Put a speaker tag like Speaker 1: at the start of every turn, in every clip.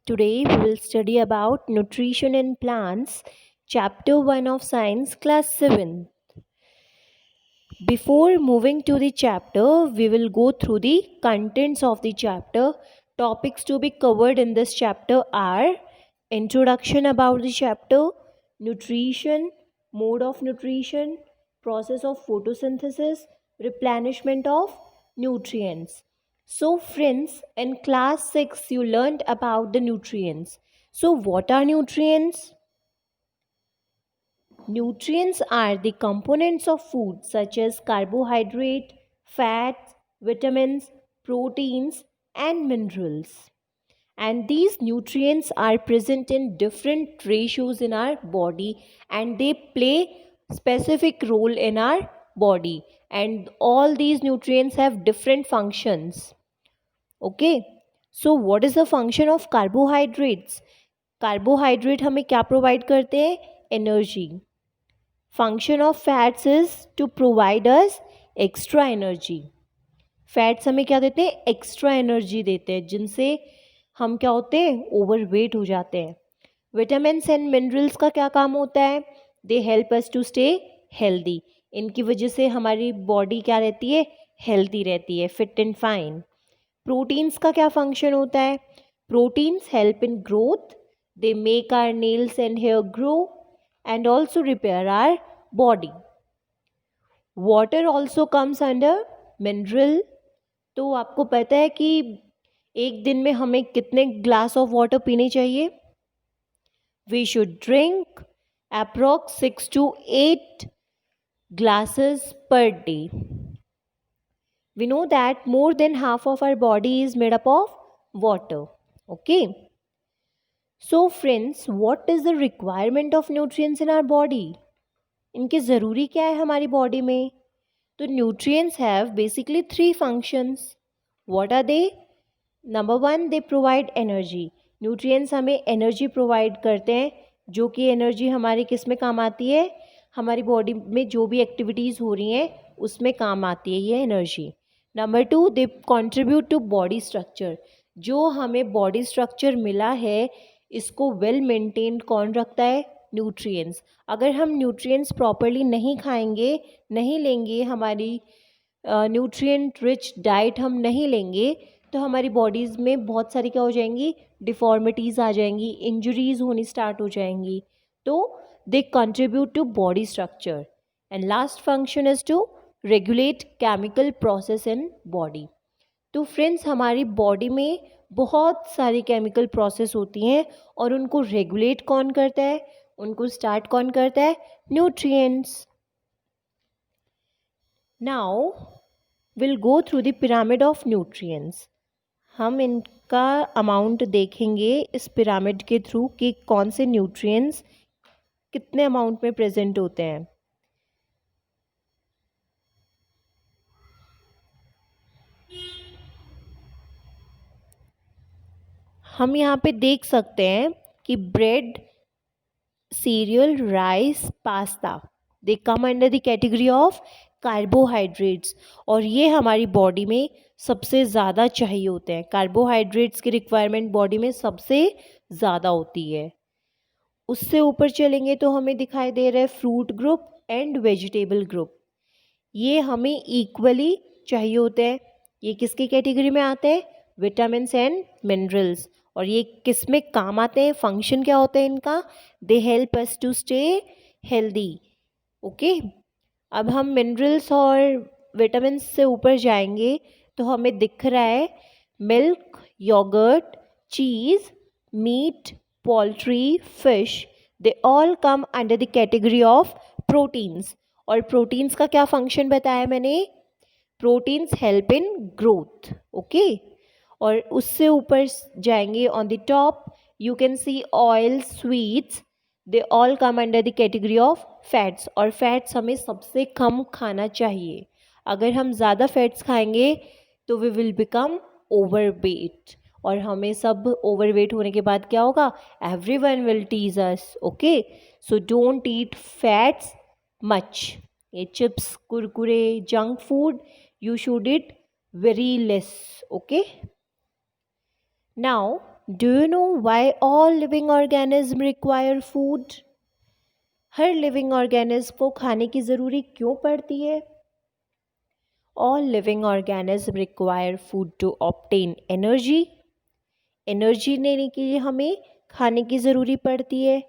Speaker 1: Today we will study about nutrition in plants, chapter 1 of science, class 7. Before moving to the chapter, we will go through the contents of the chapter. Topics to be covered in this chapter are introduction about the chapter, nutrition, mode of nutrition, process of photosynthesis, replenishment of nutrients. So, friends, in class 6, you learned about the nutrients. So, what are nutrients? Nutrients are the components of food such as carbohydrate, fats, vitamins, proteins, and minerals. And these nutrients are present in different ratios in our body and they play specific role in our body, and all these nutrients have different functions. Okay, so what is the function of carbohydrates? Carbohydrate हमें क्या provide करते हैं? Energy. Function of fats is to provide us extra energy. Fats हमें क्या देते हैं? Extra energy देते हैं, जिनसे हम क्या होते हैं? ओवरवेट हो जाते हैं. विटामिन्स एंड मिनरल्स का क्या काम होता है? They help us to stay healthy. इनकी वजह से हमारी बॉडी क्या रहती है? हेल्दी रहती है, फिट एंड फाइन. प्रोटीन्स का क्या फंक्शन होता है? Proteins help in growth. They make our nails and hair grow and also repair our body. Water also comes under mineral. तो आपको पता है कि एक दिन में हमें कितने ग्लास ऑफ वाटर पीने चाहिए? We should drink approx 6 to 8 glasses per day. We know that more than half of our body is made up of water. Okay. So friends, what is the requirement of nutrients in our body? इनके ज़रूरी क्या है हमारी body में? तो nutrients have basically 3 functions. What are they? Number 1, they provide energy. Nutrients हमें energy provide करते हैं, जो कि एनर्जी हमारी किस में काम आती है? हमारी बॉडी में जो भी एक्टिविटीज़ हो रही हैं उसमें काम आती है ये energy. Number 2, they contribute to body structure. जो हमें बॉडी स्ट्रक्चर मिला है इसको वेल मेंटेन्ड कौन रखता है? न्यूट्रिएंट्स. अगर हम न्यूट्रिएंट्स प्रॉपरली नहीं खाएंगे, नहीं लेंगे, हमारी न्यूट्रिएंट रिच डाइट हम नहीं लेंगे, तो हमारी बॉडीज़ में बहुत सारी क्या हो जाएंगी? डिफॉर्मिटीज़ आ जाएंगी, इंजरीज होनी स्टार्ट हो जाएंगी. तो they contribute to body structure. And last function is to regulate chemical process in body. तो फ्रेंड्स, हमारी बॉडी में बहुत सारी केमिकल प्रोसेस होती हैं और उनको रेगुलेट कौन करता है? उनको स्टार्ट कौन करता है? Nutrients. Now will go through the pyramid of nutrients. हम इनका अमाउंट देखेंगे इस पिरामिड के थ्रू कि कौन से न्यूट्रिएंट्स कितने अमाउंट में प्रेजेंट होते हैं. हम यहाँ पे देख सकते हैं कि bread, cereal, rice, pasta, they come under the category of carbohydrates. और ये हमारी बॉडी में सबसे ज़्यादा चाहिए होते हैं. कार्बोहाइड्रेट्स की रिक्वायरमेंट बॉडी में सबसे ज़्यादा होती है. उससे ऊपर चलेंगे तो हमें दिखाई दे रहा है fruit group and vegetable group. ये हमें इक्वली चाहिए होते हैं. ये किसकी कैटेगरी में आते हैं? Vitamins and minerals. और ये किस में काम आते हैं? फंक्शन क्या होता है इनका? They help us to stay healthy. Okay, अब हम मिनरल्स और विटामिन्स से ऊपर जाएंगे तो हमें दिख रहा है milk, yogurt, cheese, meat, poultry, fish. They all come under the category of proteins. और प्रोटीन्स का क्या फंक्शन बताया मैंने? Proteins help in growth. Okay, और उससे ऊपर जाएंगे on the top you can see oil, sweets. They all come under the category of fats. और फैट्स हमें सबसे कम खाना चाहिए. अगर हम ज़्यादा फैट्स खाएंगे तो वी विल बिकम ओवरवेट. और हमें सब ओवरवेट होने के बाद क्या होगा? Everyone will tease us. Okay, so don't eat fats much. ये chips, Kurkure, junk food, you should eat very less. Okay, now Do you know why all living organisms require food? Her living organism को खाने की ज़रूरी क्यों पड़ती है? All living organisms require food to obtain energy. Energy लेने के लिए हमें खाने की ज़रूरी पड़ती है.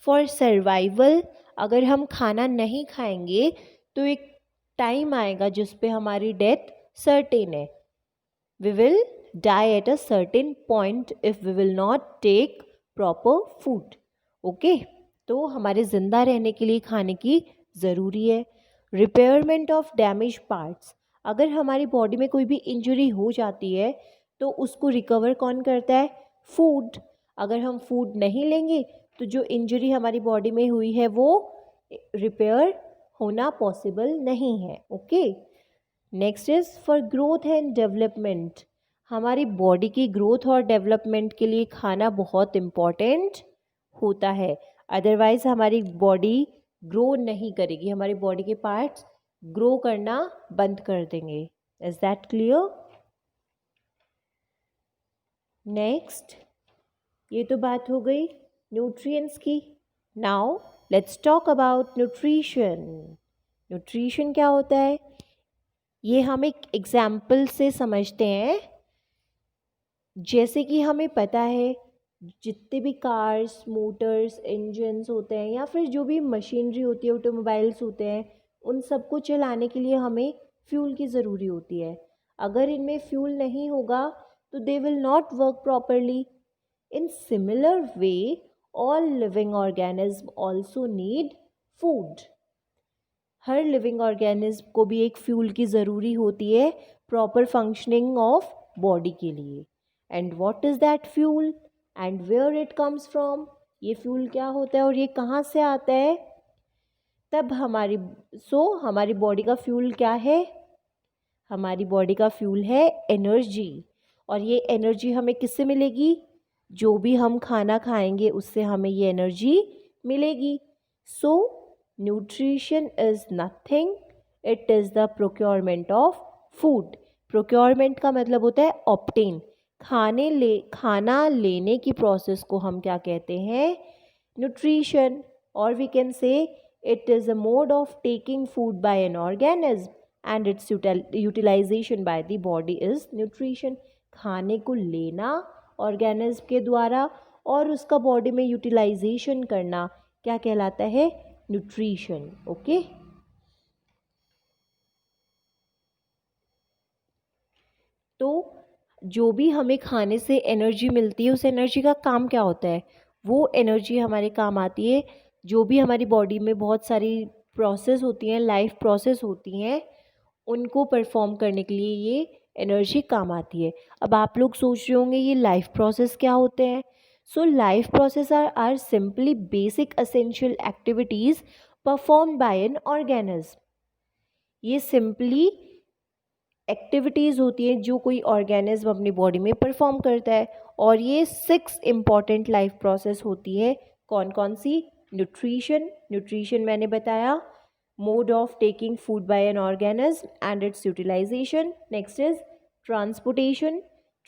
Speaker 1: फॉर सर्वाइवल, अगर हम खाना नहीं खाएंगे तो एक टाइम आएगा जिस पे हमारी डेथ सर्टेन है. We will die at a certain point if we will not take proper food. Okay, तो हमारे ज़िंदा रहने के लिए खाने की ज़रूरी है. रिपेयरमेंट ऑफ डैमेज पार्ट्स, अगर हमारी बॉडी में कोई भी इंजरी हो जाती है तो उसको रिकवर कौन करता है? फूड. अगर हम फूड नहीं लेंगे तो जो इंजरी हमारी बॉडी में हुई है वो रिपेयर होना पॉसिबल नहीं है. Okay, next is for growth and development. हमारी बॉडी की ग्रोथ और डेवलपमेंट के लिए खाना बहुत इम्पॉर्टेंट होता है. अदरवाइज़ हमारी बॉडी ग्रो नहीं करेगी, हमारी बॉडी के पार्ट्स ग्रो करना बंद कर देंगे. Is that clear? नेक्स्ट, ये तो बात हो गई न्यूट्रिएंट्स की. Now let's talk about nutrition. Nutrition क्या होता है ये हम एक एग्जाम्पल से समझते हैं. जैसे कि हमें पता है जितने भी कार्स, मोटर्स, इंजन्स होते हैं या फिर जो भी मशीनरी होती है, ऑटोमोबाइल्स होते हैं, उन सबको चलाने के लिए हमें फ्यूल की ज़रूरी होती है. अगर इनमें फ्यूल नहीं होगा तो they will not work properly. In similar way all living organism also need food. Her living organism को भी एक फ्यूल की ज़रूरी होती है प्रॉपर फंक्शनिंग ऑफ बॉडी के लिए. And what is that fuel and where it comes from? ये फ्यूल क्या होता है और ये कहाँ से आता है? तब हमारी बॉडी का फ्यूल क्या है? हमारी बॉडी का फ्यूल है एनर्जी. और ये एनर्जी हमें किससे मिलेगी? जो भी हम खाना खाएंगे उससे हमें ये एनर्जी मिलेगी. So nutrition is nothing, it is the procurement of food. Procurement का मतलब होता है ऑब्टेन. खाना लेने की प्रोसेस को हम क्या कहते हैं? न्यूट्रिशन. और we can say it is a mode of taking food by an organism and its utilization by the body is nutrition. खाने को लेना ऑर्गेनिज्म के द्वारा और उसका बॉडी में यूटिलाइजेशन करना क्या कहलाता है? न्यूट्रिशन. ओके, तो जो भी हमें खाने से एनर्जी मिलती है उस एनर्जी का काम क्या होता है? वो एनर्जी हमारे काम आती है जो भी हमारी बॉडी में बहुत सारी प्रोसेस होती हैं, लाइफ प्रोसेस होती हैं, उनको परफॉर्म करने के लिए ये एनर्जी काम आती है. अब आप लोग सोच रहे होंगे ये लाइफ प्रोसेस क्या होते हैं? So life process are simply basic essential activities perform by an organism. ये सिंपली एक्टिविटीज़ होती हैं जो कोई ऑर्गेनिज्म अपनी बॉडी में परफॉर्म करता है. और ये 6 इम्पॉर्टेंट लाइफ प्रोसेस होती है. कौन कौन सी? न्यूट्रिशन मैंने बताया. Mode of taking food by an organism and its utilization. Next is transportation.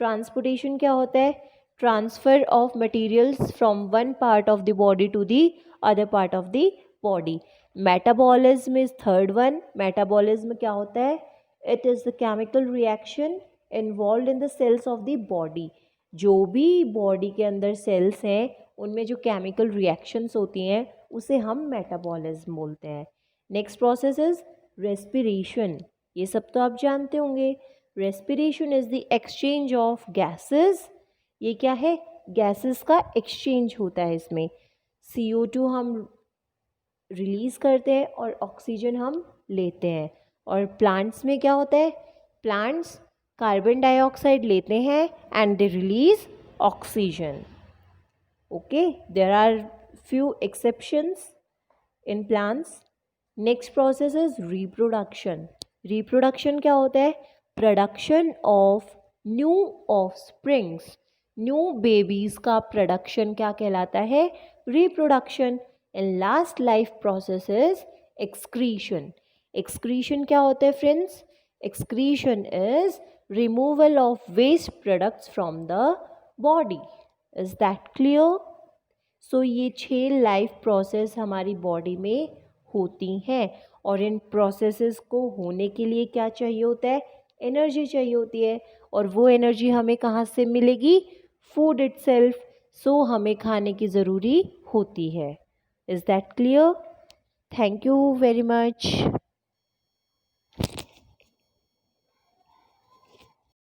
Speaker 1: Transportation क्या होता है? Transfer of materials from one part of the body to the other part of the body. Metabolism is third one. Metabolism क्या होता है? It is the chemical reaction involve in the cells of the body. जो भी body के अंदर sales हैं उनमें जो केमिकल रिएक्शंस होती हैं उसे हम मेटाबॉलिज्म बोलते हैं. Next process is respiration. ये सब तो आप जानते होंगे. Respiration is the exchange of gases. ये क्या है? गैसेस का एक्सचेंज होता है इसमें. CO2 हम रिलीज़ करते हैं और ऑक्सीजन हम लेते हैं. और प्लांट्स में क्या होता है? प्लांट्स कार्बन डाइऑक्साइड लेते हैं and they release oxygen. Okay, there are few exceptions in plants. Next process is reproduction. Reproduction क्या होता है? Production of new offsprings. New babies का production क्या कहलाता है? Reproduction. And last life process is excretion. Excretion क्या होता है friends? Excretion is removal of waste products from the body. Is that clear? So ये 6 लाइफ प्रोसेस हमारी body में होती हैं और इन प्रोसेसेस को होने के लिए क्या चाहिए होता है? एनर्जी चाहिए होती है और वो एनर्जी हमें कहाँ से मिलेगी? Food itself. सो हमें खाने की ज़रूरी होती है। Is that clear? Thank you very much.